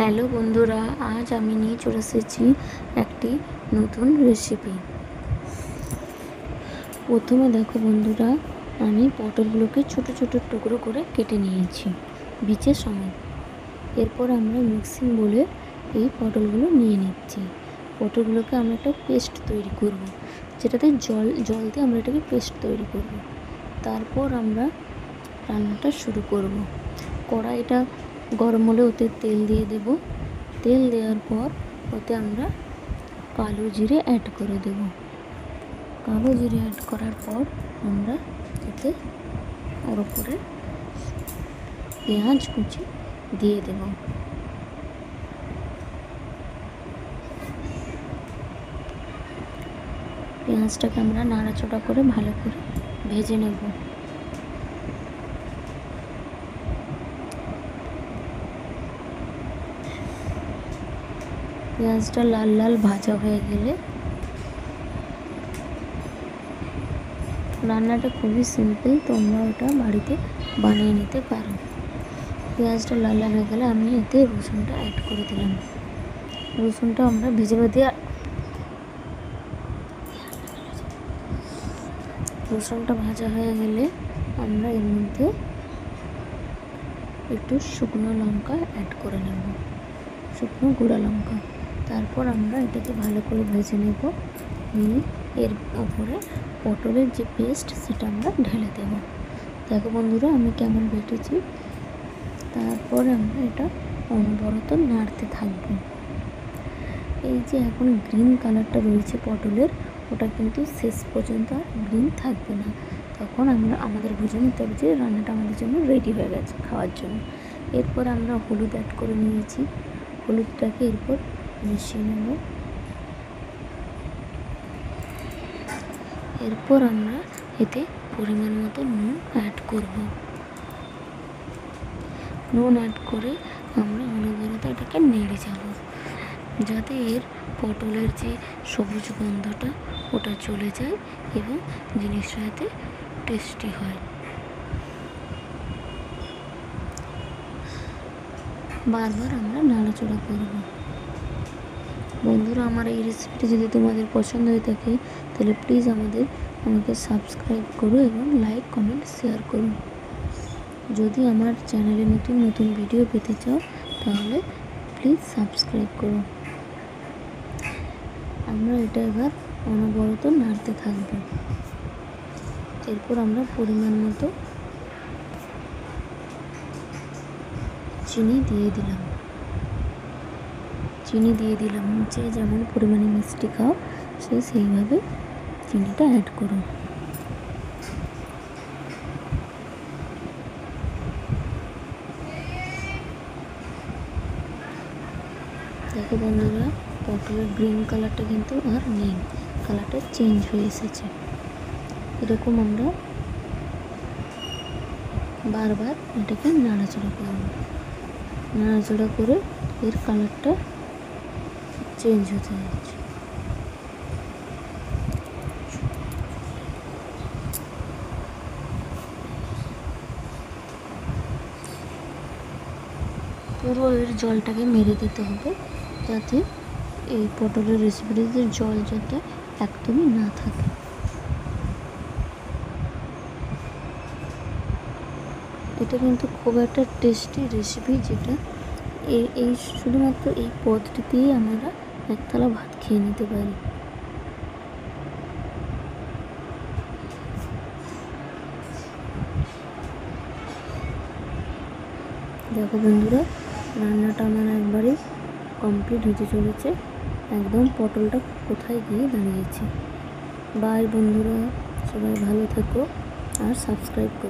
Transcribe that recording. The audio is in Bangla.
হ্যালো বন্ধুরা, আজ আমি নিয়ে চলে এসেছি একটি নতুন রেসিপি। প্রথমে দেখো বন্ধুরা, আমি পটলগুলোকে ছোট ছোট টুকরো করে কেটে নিয়েছি বীজের সমেত। এরপর আমরা মিক্সিং বলে এই পটলগুলো নিয়ে নিচ্ছি। পটলগুলোকে আমরা একটা পেস্ট তৈরি করব, যেটাতে জল দিয়ে আমরা এটাকে পেস্ট তৈরি করব। তারপর আমরা রান্নাটা শুরু করব। কড়াইটা গরম হলে ওতে তেল দিয়ে দেব। তেল দেওয়ার পর ওতে আমরা কালো জিরে অ্যাড করে দেব। কালো জিরে অ্যাড করার পর আমরা এতে ওর উপরে পেঁয়াজ কুচি দিয়ে দেব। পেঁয়াজটাকে আমরা নাড়াচাড়া করে ভালো করে ভেজে নেব। পেঁয়াজটা লাল লাল ভাজা হয়ে গেলে, রান্নাটা খুবই সিম্পল, তোমরা ওটা বাড়িতে বানিয়ে নিতে পারো। পেঁয়াজটা লাল লাল হয়ে গেলে আমি এতে রসুনটা অ্যাড করে দিলাম। রসুনটা আমরা ভেজে রসুনটা ভাজা হয়ে গেলে আমরা এর মধ্যে একটু শুকনো লঙ্কা অ্যাড করে নেব, শুকনো গুঁড়া লঙ্কা। তারপর আমরা এটাকে ভালো করে ভেজে নেব। নিয়ে এর উপরে পটলের যে পেস্ট সেটা আমরা ঢেলে দেব। দেখো বন্ধুরা আমি কেমন বেটেছি। তারপর আমরা এটা অনবরত নাড়তে থাকবো। এই যে এখন গ্রিন কালারটা রয়েছে পটলের, ওটা কিন্তু শেষ পর্যন্ত আর গ্রিন থাকবে না। তখন আমাদের বুঝে নিতে হবে যে রান্নাটা আমাদের জন্য রেডি হয়ে গেছে খাওয়ার জন্য। এরপর আমরা হলুদ অ্যাড করে নিয়েছি। হলুদটাকে এরপর মিশিয়ে নেব। এরপর আমরা এতে পরিমাণ মতো নুন অ্যাড করব। নুন অ্যাড করে আমরা অনবরত এটাকে নেড়ে যাব, যাতে এর পটলের যে সবুজ গন্ধটা ওটা চলে যায় এবং জিনিসটা এতে টেস্টি হয়। বারবার আমরা নাড়াচাড়া করব। বন্ধুরা, আমার এই রেসিপিটি যদি তোমাদের পছন্দ হয়ে থাকে তাহলে প্লিজ আমাকে সাবস্ক্রাইব করো এবং লাইক কমেন্ট শেয়ার করো। যদি আমার চ্যানেলে নতুন নতুন ভিডিও পেতে চাও তাহলে প্লিজ সাবস্ক্রাইব করো। আমরা এটা এবার অনবরত নাড়তে থাকব। এরপর আমরা পরিমাণ মতো চিনি দিয়ে দিলাম। যে যেমন পরিমাণে মিষ্টি খাও সেইভাবে চিনিটা অ্যাড করো। দেখো বন্ধুরা, পটলের গ্রিন কালারটা কিন্তু আর নেই, কালারটা চেঞ্জ হয়ে এসেছে। এরকম আমরা বারবার এটাকে নাড়াচাড়া করব। নাড়াচাড়া করে এর কালারটা চেঞ্জ হতে যাচ্ছে। পুরো এর জলটাকে মেরে দিতে হবে, যাতে এই পটলের রেসিপিতে জল যাতে একদমই না থাকে। এটা কিন্তু খুব একটা টেস্টি রেসিপি, যেটা এই শুধুমাত্র এই পদ্ধতিতেই আমরা এক থালা ভাত খেয়ে নিতে পারি। দেখো বন্ধুরা, রান্নাটা আমার একবারে কমপ্লিট হতে চলেছে। একদম পটলটা কোথায় গিয়ে দাঁড়িয়েছে। বাই বন্ধুরা, সবাই ভালো থেকো আর সাবস্ক্রাইব করো।